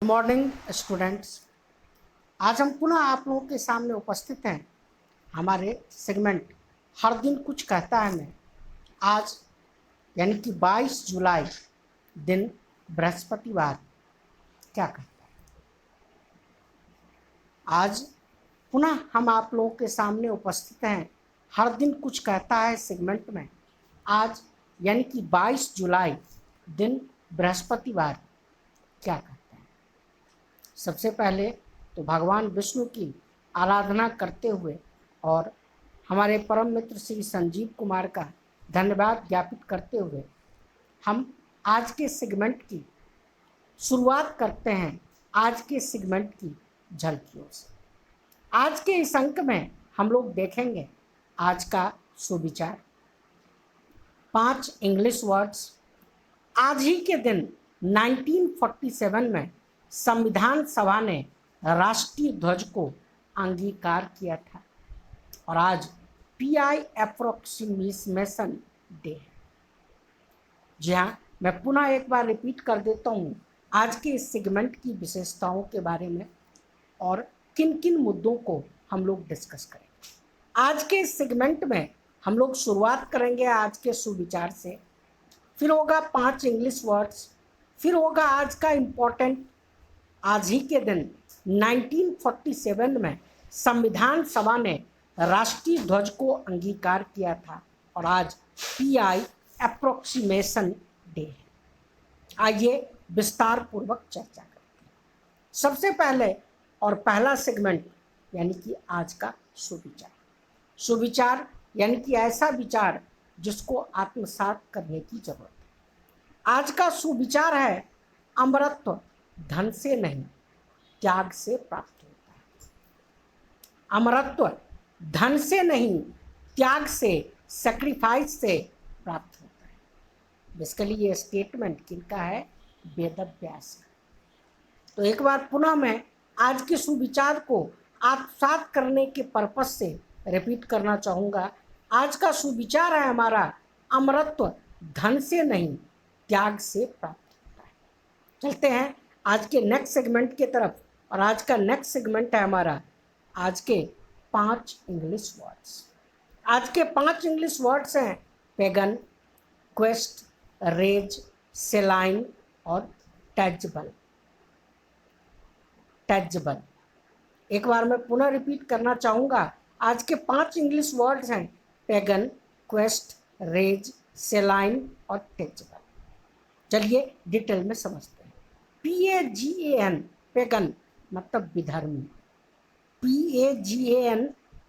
Morning students. आज हम पुनः आप लोगों के सामने उपस्थित हैं हमारे सेगमेंट हर दिन कुछ कहता है मैं। आज यानी कि 22 जुलाई दिन बृहस्पतिवार क्या कहता है। आज पुनः हम आप लोगों के सामने उपस्थित हैं हर दिन कुछ कहता है सेगमेंट में। आज यानी कि 22 जुलाई दिन बृहस्पतिवार क्या कहता है। सबसे पहले तो भगवान विष्णु की आराधना करते हुए और हमारे परम मित्र श्री संजीव कुमार का धन्यवाद ज्ञापित करते हुए हम आज के सेगमेंट की शुरुआत करते हैं। आज के सेगमेंट की झलकियों से आज के इस अंक में हम लोग देखेंगे आज का सुविचार, 5 इंग्लिश वर्ड्स। आज ही के दिन 1947 में संविधान सभा ने राष्ट्रीय ध्वज को अंगीकार किया था और आज पीआई अप्रोक्सीमेशन डे है। जी हाँ, मैं पुनः एक बार रिपीट कर देता हूँ आज के इस सेगमेंट की विशेषताओं के बारे में और किन किन मुद्दों को हम लोग डिस्कस करेंगे। आज के इस सेगमेंट में हम लोग शुरुआत करेंगे आज के सुविचार से, फिर होगा 5 इंग्लिश वर्ड्स, फिर होगा आज का इम्पोर्टेंट। आज ही के दिन 1947 में संविधान सभा ने राष्ट्रीय ध्वज को अंगीकार किया था और आज पीआई अप्रोक्सीमेशन डे है। आइए विस्तार पूर्वक चर्चा करते हैं। सबसे पहले और पहला सेगमेंट यानी कि आज का सुविचार। सुविचार यानी कि ऐसा विचार जिसको आत्मसात करने की जरूरत है। आज का सुविचार है अमरत्व धन से नहीं त्याग से प्राप्त होता है। अमरत्व धन से नहीं त्याग से, सेक्रीफाइस से प्राप्त होता है। बेसिकली ये स्टेटमेंट किनका है? वेदव्यास का। तो एक बार पुनः मैं आज के सुविचार को आत्मसात करने के पर्पस से रिपीट करना चाहूँगा। आज का सुविचार है हमारा अमरत्व धन से नहीं त्याग से प्राप्त होता है। चलते हैं आज के नेक्स्ट सेगमेंट की तरफ और आज का नेक्स्ट सेगमेंट है हमारा आज के 5 इंग्लिश वर्ड्स। आज के 5 इंग्लिश वर्ड्स हैं पेगन, क्वेस्ट, रेज, सेलाइन और टैचबल। टैचबल एक बार मैं पुनः रिपीट करना चाहूँगा। आज के 5 इंग्लिश वर्ड्स हैं पेगन, क्वेस्ट, रेज, सेलाइन और टैचबल। चलिए डिटेल में समझते हैं। PAGAN पेगन मतलब विधर्मी। PAGAN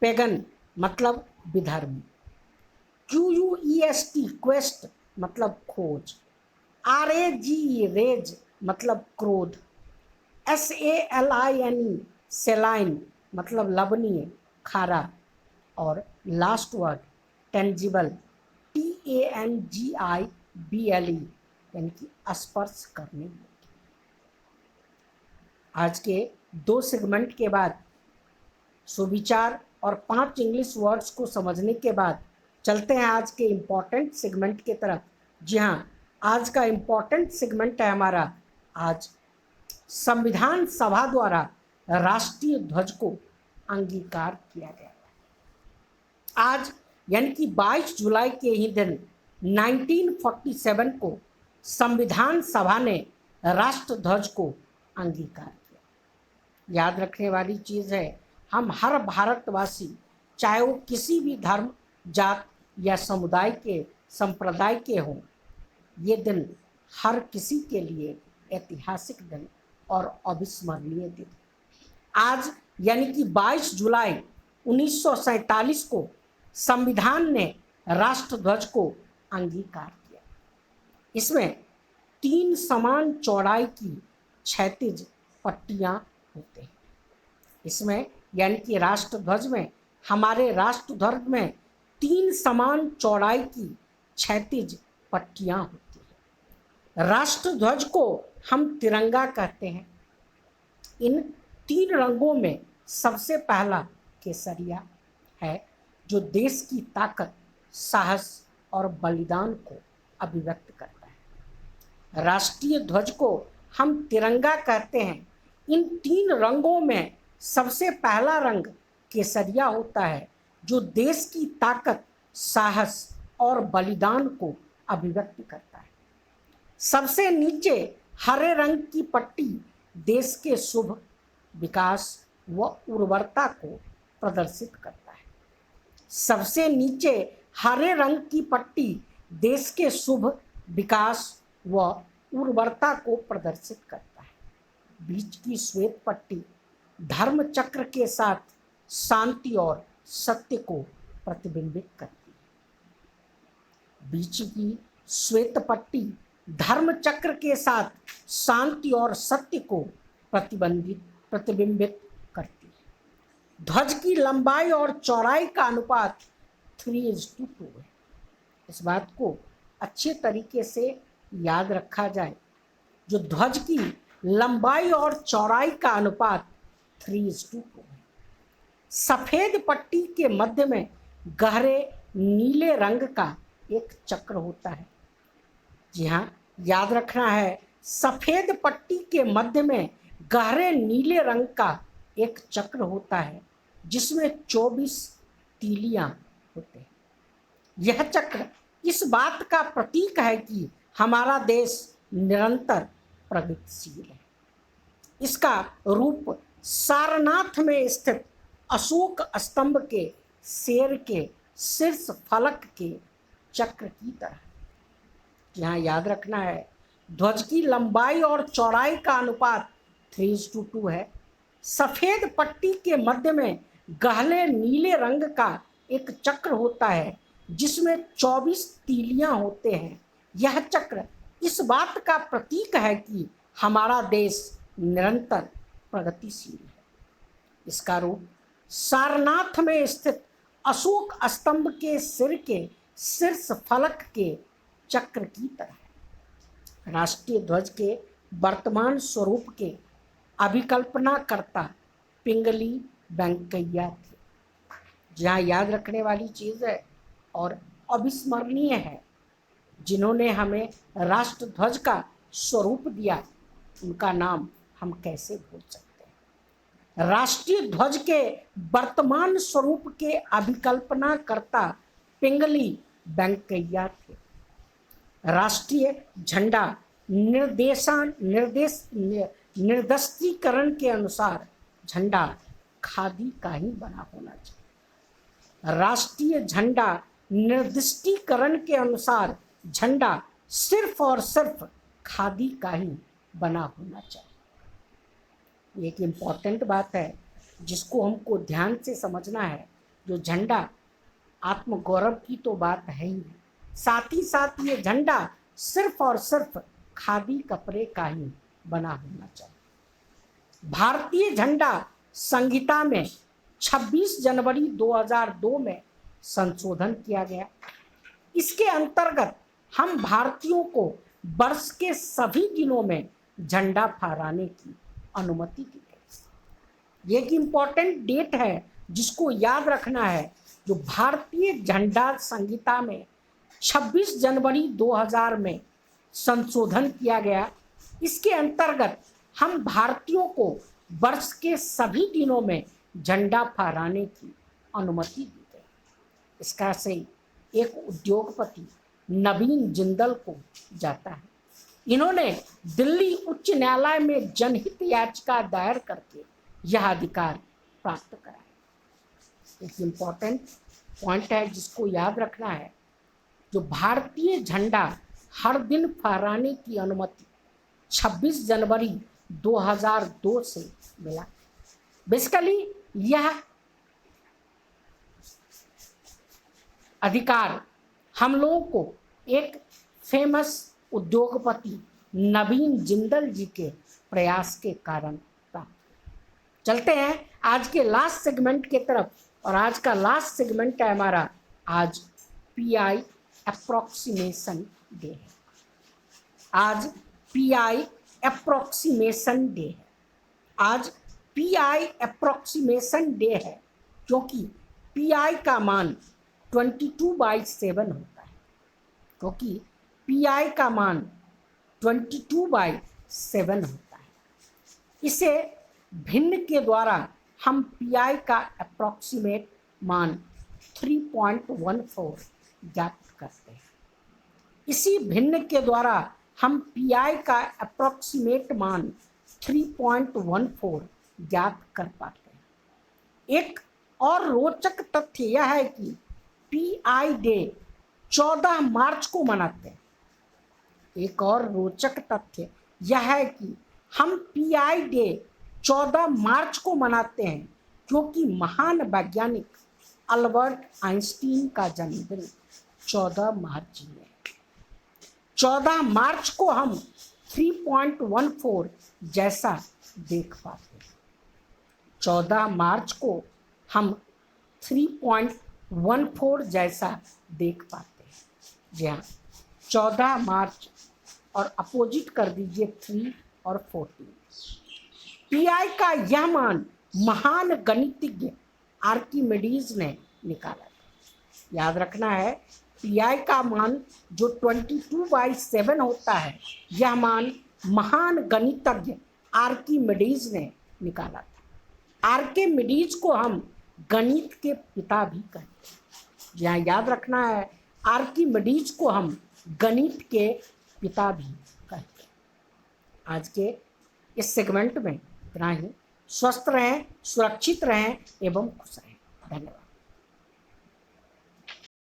पेगन मतलब विधर्मी। QUEST क्वेस्ट मतलब खोज। RAGE रेज मतलब क्रोध। SALINE सेलाइन मतलब लवणीय, खारा। और लास्ट वर्ड टेंजिबल, TANGIBLE यानी कि स्पर्श करने योग्य। आज के 2 सेगमेंट के बाद सुविचार और 5 इंग्लिश वर्ड्स को समझने के बाद चलते हैं आज के इम्पॉर्टेंट सेगमेंट की तरफ। जी हाँ, आज का इम्पॉर्टेंट सेगमेंट है हमारा आज संविधान सभा द्वारा राष्ट्रीय ध्वज को अंगीकार किया गया। आज यानी कि 22 जुलाई के ही दिन 1947 को संविधान सभा ने राष्ट्र ध्वज को अंगीकार किया। याद रखने वाली चीज़ है, हम हर भारतवासी चाहे वो किसी भी धर्म, जात या समुदाय के, संप्रदाय के हों, ये दिन हर किसी के लिए ऐतिहासिक दिन और अविस्मरणीय दिन। आज यानी कि 22 जुलाई 1947 को संविधान ने राष्ट्र ध्वज को अंगीकार किया। इसमें 3 समान चौड़ाई की क्षैतिज पट्टियां होते हैं। इसमें यानी कि राष्ट्र ध्वज में, हमारे राष्ट्र ध्वज में 3 समान चौड़ाई की क्षैतिज पट्टियां होती हैं। राष्ट्र ध्वज को हम तिरंगा कहते हैं। इन 3 रंगों में सबसे पहला केसरिया है जो देश की ताकत, साहस और बलिदान को अभिव्यक्त करता है। राष्ट्रीय ध्वज को हम तिरंगा कहते हैं। इन 3 रंगों में सबसे पहला रंग केसरिया होता है, जो देश की ताकत, साहस और बलिदान को अभिव्यक्त करता है। सबसे नीचे हरे रंग की पट्टी देश के शुभ विकास व उर्वरता को प्रदर्शित करता है। सबसे नीचे हरे रंग की पट्टी देश के शुभ विकास व उर्वरता को प्रदर्शित करता है। बीच की श्वेत पट्टी धर्म चक्र के साथ शांति और सत्य को प्रतिबिंबित करती है। बीच की श्वेत पट्टी धर्म चक्र के साथ शांति और सत्य को प्रतिबिंबित करती है। ध्वज की लंबाई और चौड़ाई का अनुपात 3:2 है। इस बात को अच्छे तरीके से याद रखा जाए। जो ध्वज की लंबाई और चौड़ाई का अनुपात 3:2 है। सफेद पट्टी के मध्य में गहरे नीले रंग का एक चक्र होता है। जी हाँ, याद रखना है, सफेद पट्टी के मध्य में गहरे नीले रंग का एक चक्र होता है, जिसमें 24 तीलियां होते हैं। यह चक्र इस बात का प्रतीक है कि हमारा देश निरंतर प्रगतिशील है। इसका रूप सारनाथ में स्थित अशोक स्तंभ के शेर के शीर्ष फलक के चक्र की तरह। यहाँ याद रखना है, ध्वज की लंबाई और चौड़ाई का अनुपात 3:2 है। सफेद पट्टी के मध्य में गहरे नीले रंग का एक चक्र होता है, जिसमें 24 तीलियां होते हैं। यह चक्र इस बात का प्रतीक है कि हमारा देश निरंतर प्रगतिशील है। इसका रूप सारनाथ में स्थित अशोक स्तंभ के सिर के शीर्ष फलक के चक्र की तरह है। राष्ट्रीय ध्वज के वर्तमान स्वरूप के अभिकल्पनाकर्ता पिंगली वेंकैया थे। जहाँ याद रखने वाली चीज़ है और अविस्मरणीय है, जिन्होंने हमें राष्ट्र ध्वज का स्वरूप दिया, उनका नाम हम कैसे भूल सकते हैं। राष्ट्रीय ध्वज के वर्तमान स्वरूप के अभिकल्पनाकर्ता पिंगली वेंकैया थे। राष्ट्रीय झंडा निर्दिष्टीकरण के अनुसार झंडा खादी का ही बना होना चाहिए। राष्ट्रीय झंडा निर्दिष्टीकरण के अनुसार झंडा सिर्फ और सिर्फ खादी का ही बना होना चाहिए। एक इम्पॉर्टेंट बात है जिसको हमको ध्यान से समझना है। जो झंडा आत्मगौरव की तो बात है ही, साथ ही साथ ये झंडा सिर्फ और सिर्फ खादी कपड़े का ही बना होना चाहिए। भारतीय झंडा संहिता में 26 जनवरी 2002 में संशोधन किया गया। इसके अंतर्गत हम भारतीयों को वर्ष के सभी दिनों में झंडा फहराने की अनुमति दी गई। ये एक इम्पॉर्टेंट डेट है जिसको याद रखना है। जो भारतीय झंडा संहिता में 26 जनवरी 2000 में संशोधन किया गया, इसके अंतर्गत हम भारतीयों को वर्ष के सभी दिनों में झंडा फहराने की अनुमति दी गई। इसका श्रेय एक उद्योगपति नवीन जिंदल को जाता है। इन्होंने दिल्ली उच्च न्यायालय में जनहित याचिका दायर करके यह अधिकार प्राप्त कराया। एक इम्पॉर्टेंट पॉइंट है जिसको याद रखना है। जो भारतीय झंडा हर दिन फहराने की अनुमति 26 जनवरी 2002 से मिला। बेसिकली यह अधिकार हम लोगों को एक फेमस उद्योगपति नवीन जिंदल जी के प्रयास के कारण प्राप्त। चलते हैं आज के लास्ट सेगमेंट की तरफ, और आज का लास्ट सेगमेंट है हमारा आज पीआई अप्रोक्सीमेशन डे है। आज पीआई अप्रोक्सीमेशन डे है। आज पीआई अप्रोक्सीमेशन डे है क्योंकि पीआई का मान 22/7 होता है। क्योंकि पीआई का मान 22/7 7 होता है। इसे भिन्न के द्वारा हम पीआई का अप्रॉक्सीमेट मान 3.14 ज्ञात करते हैं। इसी भिन्न के द्वारा हम पीआई का अप्रॉक्सीमेट मान 3.14 ज्ञात कर पाते हैं। एक और रोचक तथ्य यह है कि पीआई डे 14 मार्च को मनाते हैं। एक और रोचक तथ्य यह है कि हम पीआई डे 14 मार्च को मनाते हैं क्योंकि महान वैज्ञानिक अल्बर्ट आइंस्टीन का जन्मदिन 14 मार्च में है। 14 मार्च को हम 3.14 जैसा देख पाते हैं। 14 मार्च को हम 3.14 जैसा देख पाते हैं। जी हाँ, 14 मार्च और अपोजिट कर दीजिए 3 और 14। पीआई का यह मान महान गणितज्ञ आर्किमिडीज ने निकाला था। याद रखना है, पीआई का मान जो 22/7 होता है, यह मान महान गणितज्ञ आर्किमिडीज ने निकाला था। आर्किमिडीज को हम गणित के पिता भी कहते हैं। यहाँ याद रखना है, आर्किमिडीज को हम गणित के पिता भी कहते हैं। आज के इस सेगमेंट में इतना ही। स्वस्थ रहें, सुरक्षित रहें एवं खुश रहें। धन्यवाद।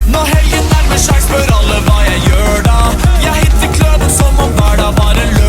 Nå heier nærmer seg, spør alle hva jeg gjør da. Jeg hitter kløden som om hverdag var en løsning.